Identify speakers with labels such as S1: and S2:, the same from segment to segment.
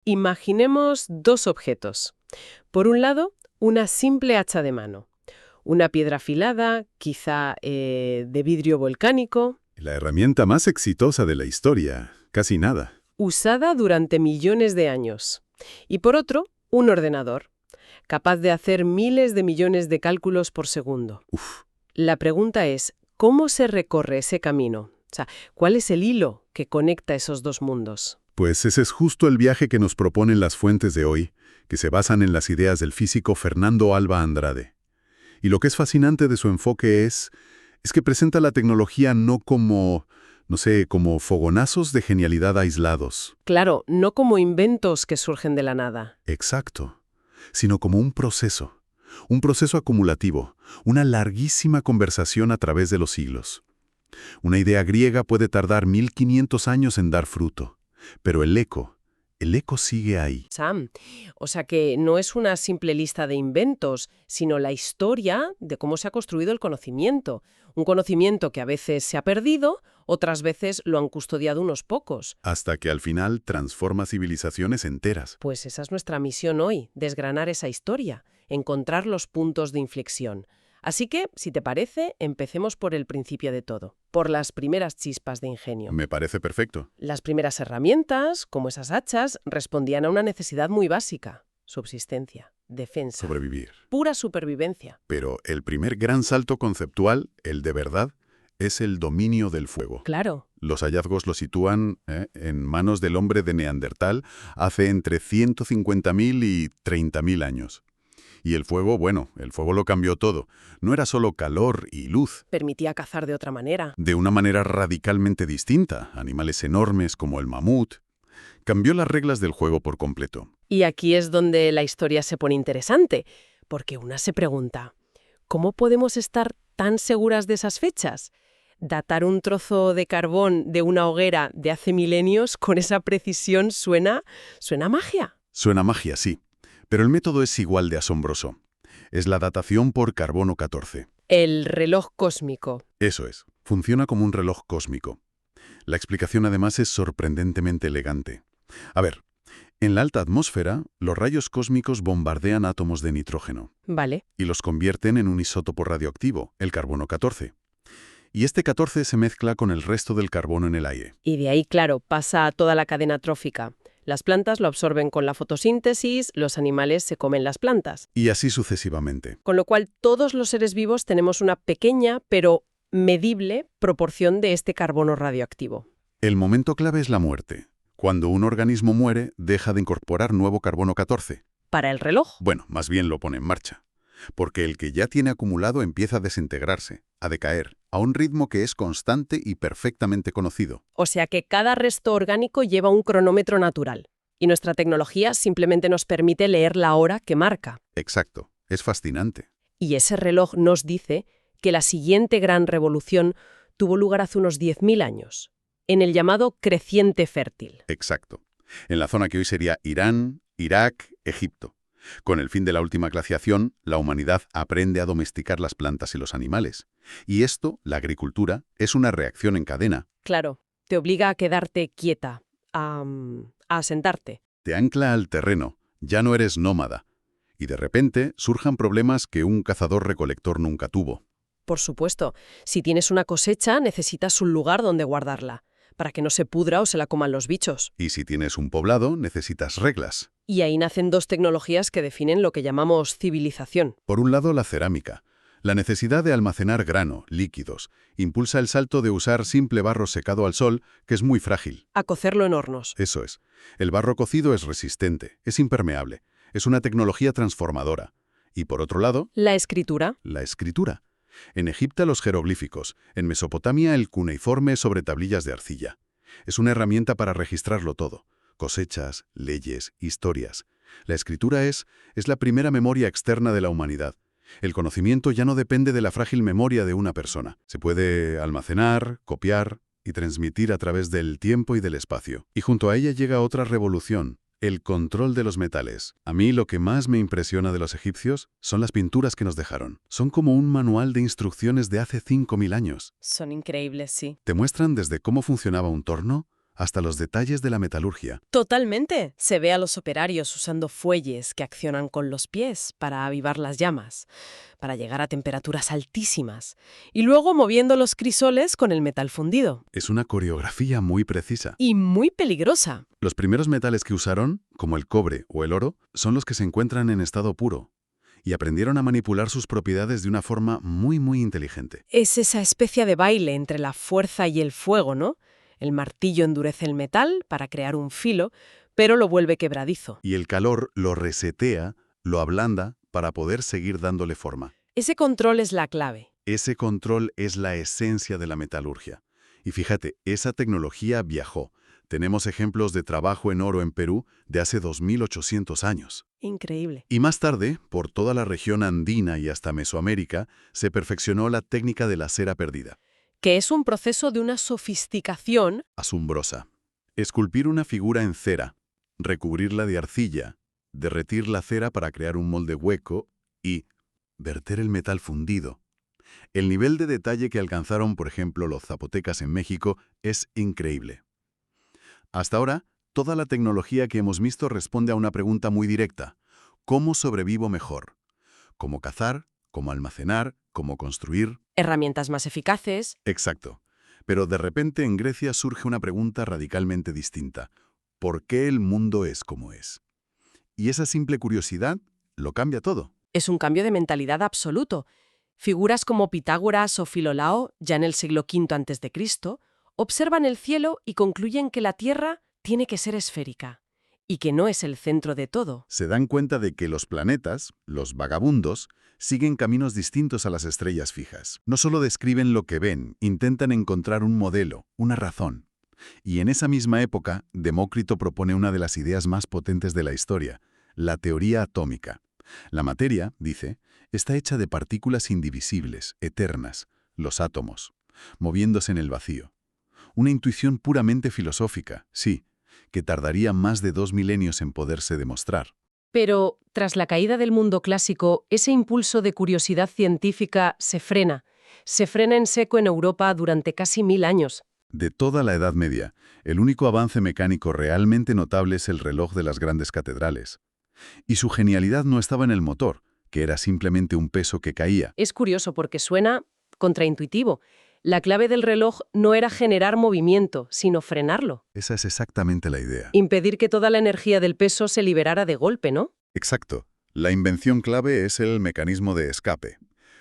S1: Imaginemos dos objetos. Por un lado, una simple hacha de mano. Una piedra afilada, quizá de vidrio volcánico,
S2: La herramienta más exitosa de la historia. Casi nada.
S1: usada durante millones de años. Y por otro, un ordenador, capaz de hacer miles de millones de cálculos por segundo.
S2: Uf.
S1: La pregunta es, ¿cómo se recorre ese camino? O sea, ¿cuál es el hilo que conecta esos dos mundos?
S2: Pues ese es justo el viaje que nos proponen las fuentes de hoy, que se basan en las ideas del físico Fernando Alba Andrade. Y lo que es fascinante de su enfoque es que presenta la tecnología no como, no sé, como fogonazos de genialidad aislados.
S1: Claro, no como inventos que surgen de la nada.
S2: Exacto. Sino como un proceso acumulativo, una larguísima conversación a través de los siglos. Una idea griega puede tardar 1500 años en dar fruto, pero el eco sigue ahí.
S1: Sam, o sea que no es una simple lista de inventos, sino la historia de cómo se ha construido el conocimiento. Un conocimiento que a veces se ha perdido, otras veces lo han custodiado unos pocos.
S2: Hasta que al final transforma civilizaciones enteras.
S1: Pues esa es nuestra misión hoy, desgranar esa historia, encontrar los puntos de inflexión. Así que, si te parece, empecemos por el principio de todo, por las primeras chispas de ingenio.
S2: Me parece perfecto.
S1: Las primeras herramientas, como esas hachas, respondían a una necesidad muy básica: subsistencia, defensa,
S2: Sobrevivir.
S1: pura supervivencia.
S2: Pero el primer gran salto conceptual, el de verdad, es el dominio del fuego.
S1: Claro.
S2: Los hallazgos lo sitúan en manos del hombre de Neandertal hace entre 150.000 y 30.000 años. Y el fuego, bueno, el fuego lo cambió todo. No era solo calor y luz.
S1: Permitía cazar de otra manera.
S2: De una manera radicalmente distinta, animales enormes como el mamut. Cambió las reglas del juego por completo.
S1: Y aquí es donde la historia se pone interesante, porque una se pregunta, ¿cómo podemos estar tan seguras de esas fechas? Datar un trozo de carbón de una hoguera de hace milenios con esa precisión suena magia.
S2: Suena magia, sí. Pero el método es igual de asombroso. Es la datación por carbono 14.
S1: El reloj cósmico.
S2: Eso es. Funciona como un reloj cósmico. La explicación además es sorprendentemente elegante. A ver, en la alta atmósfera, los rayos cósmicos bombardean átomos de nitrógeno.
S1: Vale.
S2: Y los convierten en un isótopo radioactivo, el carbono 14. Y este 14 se mezcla con el resto del carbono en el aire.
S1: Y de ahí, claro, pasa a toda la cadena trófica. Las plantas lo absorben con la fotosíntesis, los animales se comen las plantas.
S2: Y así sucesivamente.
S1: Con lo cual, todos los seres vivos tenemos una pequeña, pero medible, proporción de este carbono radioactivo.
S2: El momento clave es la muerte. Cuando un organismo muere, deja de incorporar nuevo carbono 14.
S1: ¿Para el reloj?
S2: Bueno, más bien lo pone en marcha. Porque el que ya tiene acumulado empieza a desintegrarse, a decaer, a un ritmo que es constante y perfectamente conocido.
S1: O sea que cada resto orgánico lleva un cronómetro natural. Y nuestra tecnología simplemente nos permite leer la hora que marca.
S2: Exacto. Es fascinante.
S1: Y ese reloj nos dice que la siguiente gran revolución tuvo lugar hace unos 10.000 años, en el llamado creciente fértil.
S2: Exacto. En la zona que hoy sería Irán, Irak, Egipto. Con el fin de la última glaciación, la humanidad aprende a domesticar las plantas y los animales. Y esto, la agricultura, es una reacción en cadena.
S1: Claro, te obliga a quedarte quieta, a asentarte.
S2: Te ancla al terreno, ya no eres nómada. Y de repente surjan problemas que un cazador-recolector nunca tuvo.
S1: Por supuesto, si tienes una cosecha, necesitas un lugar donde guardarla, para que no se pudra o se la coman los bichos.
S2: Y si tienes un poblado, necesitas reglas.
S1: Y ahí nacen dos tecnologías que definen lo que llamamos civilización.
S2: Por un lado, la cerámica. La necesidad de almacenar grano, líquidos, impulsa el salto de usar simple barro secado al sol, que es muy frágil.
S1: A cocerlo en hornos.
S2: Eso es. El barro cocido es resistente, es impermeable. Es una tecnología transformadora. Y por otro lado,
S1: La escritura.
S2: la escritura. En Egipto los jeroglíficos, en Mesopotamia el cuneiforme sobre tablillas de arcilla. Es una herramienta para registrarlo todo. Cosechas, leyes, historias. La escritura es la primera memoria externa de la humanidad. El conocimiento ya no depende de la frágil memoria de una persona. Se puede almacenar, copiar y transmitir a través del tiempo y del espacio. Y junto a ella llega otra revolución, el control de los metales. A mí lo que más me impresiona de los egipcios son las pinturas que nos dejaron. Son como un manual de instrucciones de hace 5.000 años.
S1: Son increíbles, sí.
S2: Te muestran desde cómo funcionaba un torno, hasta los detalles de la metalurgia.
S1: Totalmente. Se ve a los operarios usando fuelles que accionan con los pies para avivar las llamas, para llegar a temperaturas altísimas, y luego moviendo los crisoles con el metal fundido.
S2: Es una coreografía muy precisa.
S1: Y muy peligrosa.
S2: Los primeros metales que usaron, como el cobre o el oro, son los que se encuentran en estado puro, y aprendieron a manipular sus propiedades de una forma muy inteligente.
S1: Es esa especie de baile entre la fuerza y el fuego, ¿no? El martillo endurece el metal para crear un filo, pero lo vuelve quebradizo.
S2: Y el calor lo resetea, lo ablanda, para poder seguir dándole forma.
S1: Ese control es la clave.
S2: Ese control es la esencia de la metalurgia. Y fíjate, esa tecnología viajó. Tenemos ejemplos de trabajo en oro en Perú de hace 2800 años.
S1: Increíble.
S2: Y más tarde, por toda la región andina y hasta Mesoamérica, se perfeccionó la técnica de la cera perdida.
S1: Que es un proceso de una sofisticación.
S2: Asombrosa. Esculpir una figura en cera, recubrirla de arcilla, derretir la cera para crear un molde hueco y verter el metal fundido. El nivel de detalle que alcanzaron, por ejemplo, los zapotecas en México es increíble. Hasta ahora, toda la tecnología que hemos visto responde a una pregunta muy directa. ¿Cómo sobrevivo mejor? ¿Cómo cazar? ¿Cómo almacenar? ¿Cómo construir?
S1: Herramientas más eficaces.
S2: Exacto. Pero de repente en Grecia surge una pregunta radicalmente distinta. ¿Por qué el mundo es como es? Y esa simple curiosidad lo cambia todo.
S1: Es un cambio de mentalidad absoluto. Figuras como Pitágoras o Filolao, ya en el siglo V a.C., observan el cielo y concluyen que la Tierra tiene que ser esférica y que no es el centro de todo.
S2: Se dan cuenta de que los planetas, los vagabundos, siguen caminos distintos a las estrellas fijas. No solo describen lo que ven, intentan encontrar un modelo, una razón. Y en esa misma época, Demócrito propone una de las ideas más potentes de la historia, la teoría atómica. La materia, dice, está hecha de partículas indivisibles, eternas, los átomos, moviéndose en el vacío. Una intuición puramente filosófica, sí, que tardaría más de 2 milenios en poderse demostrar.
S1: Pero, tras la caída del mundo clásico, ese impulso de curiosidad científica se frena. Se frena en seco en Europa durante casi 1000 años.
S2: De toda la Edad Media, el único avance mecánico realmente notable es el reloj de las grandes catedrales. Y su genialidad no estaba en el motor, que era simplemente un peso que caía.
S1: Es curioso porque suena contraintuitivo. La clave del reloj no era generar movimiento, sino frenarlo.
S2: Esa es exactamente la idea.
S1: Impedir que toda la energía del peso se liberara de golpe, ¿no?
S2: Exacto. La invención clave es el mecanismo de escape.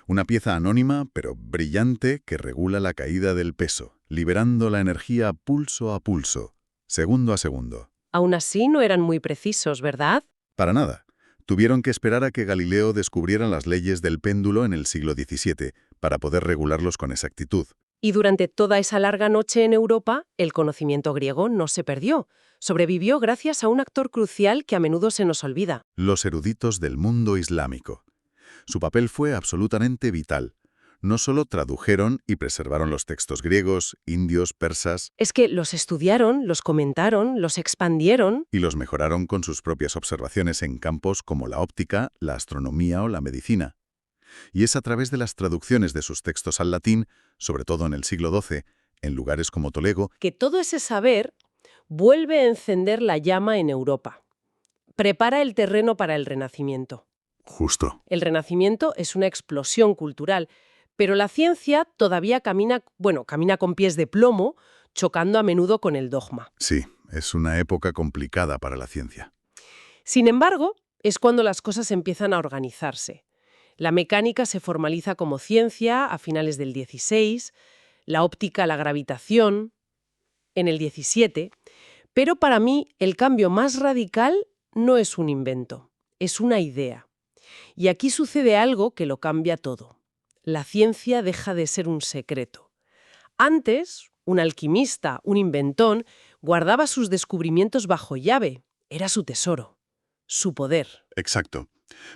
S2: Una pieza anónima, pero brillante, que regula la caída del peso, liberando la energía pulso a pulso, segundo a segundo.
S1: Aún así no eran muy precisos, ¿verdad?
S2: Para nada. Tuvieron que esperar a que Galileo descubriera las leyes del péndulo en el siglo XVII para poder regularlos con exactitud.
S1: Y durante toda esa larga noche en Europa, el conocimiento griego no se perdió. Sobrevivió gracias a un actor crucial que a menudo se nos olvida.
S2: Los eruditos del mundo islámico. Su papel fue absolutamente vital. No solo tradujeron y preservaron los textos griegos, indios, persas,
S1: Es que los estudiaron, los comentaron, los expandieron.
S2: y los mejoraron con sus propias observaciones en campos como la óptica, la astronomía o la medicina. Y es a través de las traducciones de sus textos al latín, sobre todo en el siglo XII, en lugares como Toledo,
S1: Que todo ese saber vuelve a encender la llama en Europa. Prepara el terreno para el Renacimiento.
S2: justo.
S1: El Renacimiento es una explosión cultural, pero la ciencia todavía camina con pies de plomo, chocando a menudo con el dogma.
S2: Sí, es una época complicada para la ciencia.
S1: Sin embargo, es cuando las cosas empiezan a organizarse. La mecánica se formaliza como ciencia a finales del XVI, la óptica, la gravitación, en el XVII, pero para mí el cambio más radical no es un invento, es una idea. Y aquí sucede algo que lo cambia todo. La ciencia deja de ser un secreto. Antes, un alquimista, un inventón, guardaba sus descubrimientos bajo llave. Era su tesoro, su poder.
S2: Exacto.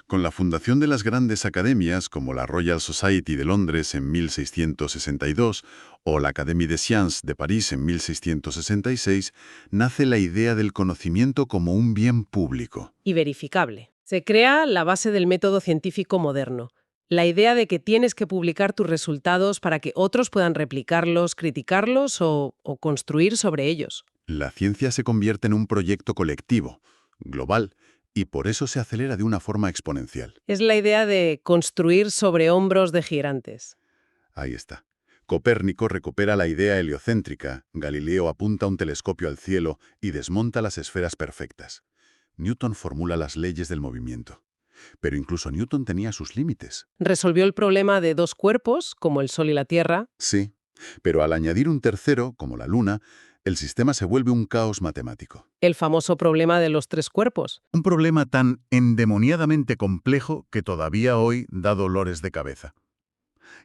S2: Con la fundación de las grandes academias, como la Royal Society de Londres en 1662 o la Académie des Sciences de París en 1666, nace la idea del conocimiento como un bien público.
S1: Y verificable. Se crea la base del método científico moderno. La idea de que tienes que publicar tus resultados para que otros puedan replicarlos, criticarlos o construir sobre ellos.
S2: La ciencia se convierte en un proyecto colectivo, global, y por eso se acelera de una forma exponencial.
S1: Es la idea de construir sobre hombros de gigantes.
S2: Ahí está. Copérnico recupera la idea heliocéntrica, Galileo apunta un telescopio al cielo y desmonta las esferas perfectas. Newton formula las leyes del movimiento. Pero incluso Newton tenía sus límites.
S1: Resolvió el problema de dos cuerpos, como el Sol y la Tierra.
S2: Sí, pero al añadir un tercero, como la Luna, el sistema se vuelve un caos matemático.
S1: El famoso problema de los tres cuerpos.
S2: Un problema tan endemoniadamente complejo que todavía hoy da dolores de cabeza.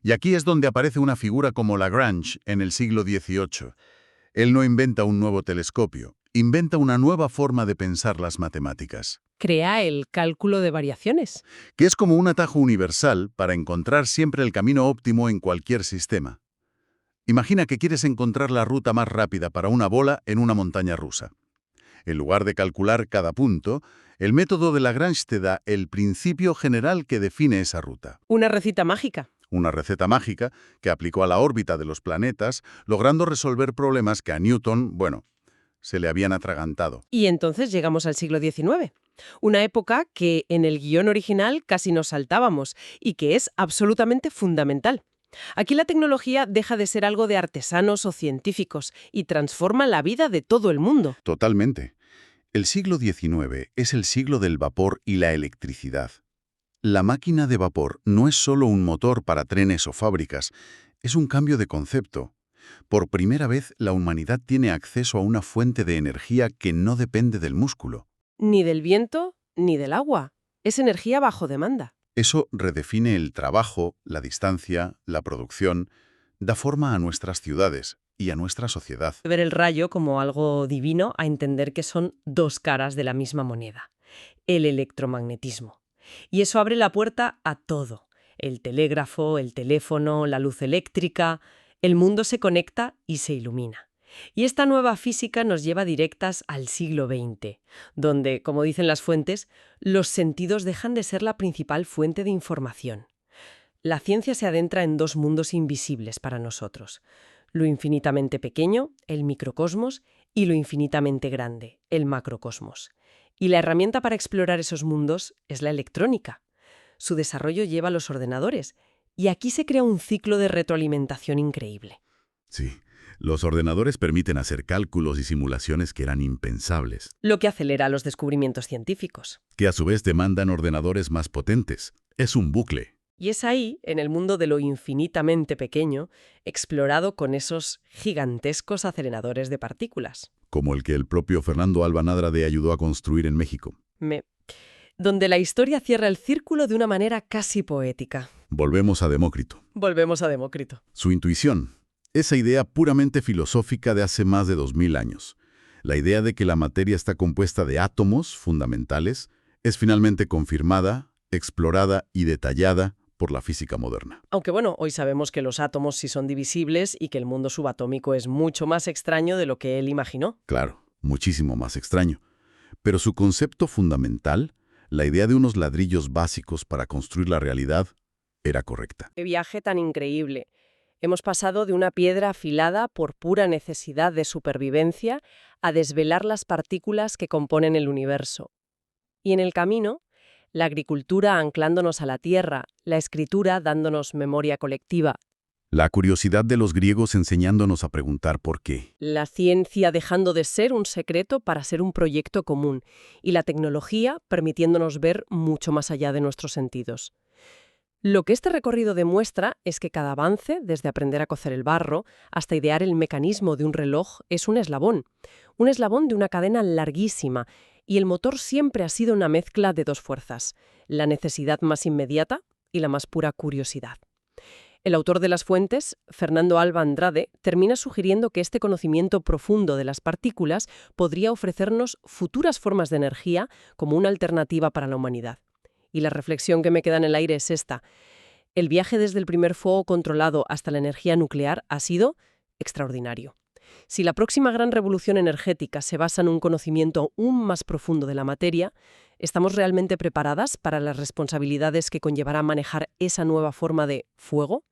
S2: Y aquí es donde aparece una figura como Lagrange en el siglo XVIII. Él no inventa un nuevo telescopio, inventa una nueva forma de pensar las matemáticas,
S1: Crea el cálculo de variaciones.
S2: que es como un atajo universal para encontrar siempre el camino óptimo en cualquier sistema. Imagina que quieres encontrar la ruta más rápida para una bola en una montaña rusa. En lugar de calcular cada punto, el método de Lagrange te da el principio general que define esa ruta.
S1: Una receta mágica.
S2: Una receta mágica que aplicó a la órbita de los planetas, logrando resolver problemas que a Newton, se le habían atragantado.
S1: Y entonces llegamos al siglo XIX. Una época que en el guión original casi nos saltábamos y que es absolutamente fundamental. Aquí la tecnología deja de ser algo de artesanos o científicos y transforma la vida de todo el mundo.
S2: Totalmente. El siglo XIX es el siglo del vapor y la electricidad. La máquina de vapor no es solo un motor para trenes o fábricas, es un cambio de concepto. Por primera vez, la humanidad tiene acceso a una fuente de energía que no depende del músculo.
S1: Ni del viento ni del agua. Es energía bajo demanda.
S2: Eso redefine el trabajo, la distancia, la producción, da forma a nuestras ciudades y a nuestra sociedad.
S1: Ver el rayo como algo divino a entender que son dos caras de la misma moneda. El electromagnetismo. Y eso abre la puerta a todo. El telégrafo, el teléfono, la luz eléctrica. El mundo se conecta y se ilumina. Y esta nueva física nos lleva directas al siglo XX, donde, como dicen las fuentes, los sentidos dejan de ser la principal fuente de información. La ciencia se adentra en dos mundos invisibles para nosotros. Lo infinitamente pequeño, el microcosmos, y lo infinitamente grande, el macrocosmos. Y la herramienta para explorar esos mundos es la electrónica. Su desarrollo lleva a los ordenadores, y aquí se crea un ciclo de retroalimentación increíble.
S2: Sí, los ordenadores permiten hacer cálculos y simulaciones que eran impensables,
S1: Lo que acelera los descubrimientos científicos.
S2: que a su vez demandan ordenadores más potentes. Es un bucle.
S1: Y es ahí, en el mundo de lo infinitamente pequeño, explorado con esos gigantescos aceleradores de partículas.
S2: Como el que el propio Fernando Alba Nadrade ayudó a construir en México.
S1: Donde la historia cierra el círculo de una manera casi poética.
S2: Volvemos a Demócrito.
S1: Volvemos a Demócrito.
S2: Su intuición. Esa idea puramente filosófica de hace más de 2000 años. La idea de que la materia está compuesta de átomos fundamentales es finalmente confirmada, explorada y detallada por la física moderna.
S1: Aunque hoy sabemos que los átomos sí son divisibles y que el mundo subatómico es mucho más extraño de lo que él imaginó.
S2: Claro, muchísimo más extraño. Pero su concepto fundamental, la idea de unos ladrillos básicos para construir la realidad, era correcta.
S1: ¡Qué viaje tan increíble! Hemos pasado de una piedra afilada por pura necesidad de supervivencia a desvelar las partículas que componen el universo. Y en el camino, la agricultura anclándonos a la tierra, la escritura dándonos memoria colectiva,
S2: La curiosidad de los griegos enseñándonos a preguntar por qué.
S1: la ciencia dejando de ser un secreto para ser un proyecto común, y la tecnología permitiéndonos ver mucho más allá de nuestros sentidos. Lo que este recorrido demuestra es que cada avance, desde aprender a cocer el barro hasta idear el mecanismo de un reloj, es un eslabón de una cadena larguísima, y el motor siempre ha sido una mezcla de dos fuerzas, la necesidad más inmediata y la más pura curiosidad. El autor de las fuentes, Fernando Alba Andrade, termina sugiriendo que este conocimiento profundo de las partículas podría ofrecernos futuras formas de energía como una alternativa para la humanidad. Y la reflexión que me queda en el aire es esta. El viaje desde el primer fuego controlado hasta la energía nuclear ha sido extraordinario. Si la próxima gran revolución energética se basa en un conocimiento aún más profundo de la materia, ¿estamos realmente preparadas para las responsabilidades que conllevará manejar esa nueva forma de fuego?